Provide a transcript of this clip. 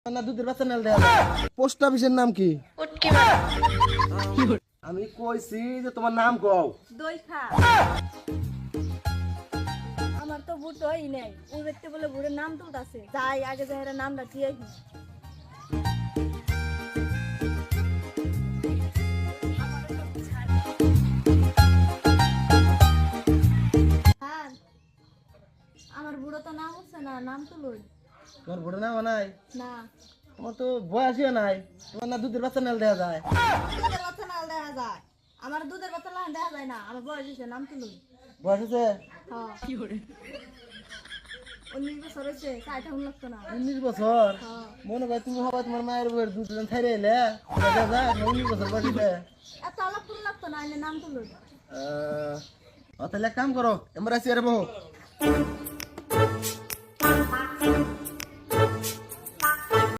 না দুধের বাচ্চা নাল দেয়া পোস্ট অফিসের নাম কি? আমি কইছি যে তোমার নাম কও। দই খা। আমার তো বুট হই নাই, ও ব্যক্তি বলে বুড়ের নাম তুলতাছে, যাই আগে যাই এর নামটা দিয়ে আহি। হ্যাঁ, আমার বুড়ো তো নাম হচ্ছে না, নাম তুলুই তোমার বড় নাম নাই? না। তোমার তো বয়সই নাই, তোমার না দুধের বাচ্চা নাল দেয়া যায়? দুধের বাচ্চা নাল দেখা যায়, আমার দুধের বাচ্চা নাল দেখা যায় না, আমার বয়স হয়েছে, নাম তুলুই। বয়স আছে হ্যাঁ 19 বছর হয়েছে, কাইটা হুন লাগতো না। 19 বছর? হ্যাঁ। মনে হয় তুমি হবা তোমার মায়ের বউয়ের দুধ ছাইরে এলে দেখা যায় 19 বছর বয়সে। এত আলাপ তুল লাগতো না, এনে নাম তুলুই। তাহলে এক কাম করো, এবার আসি আরে বহু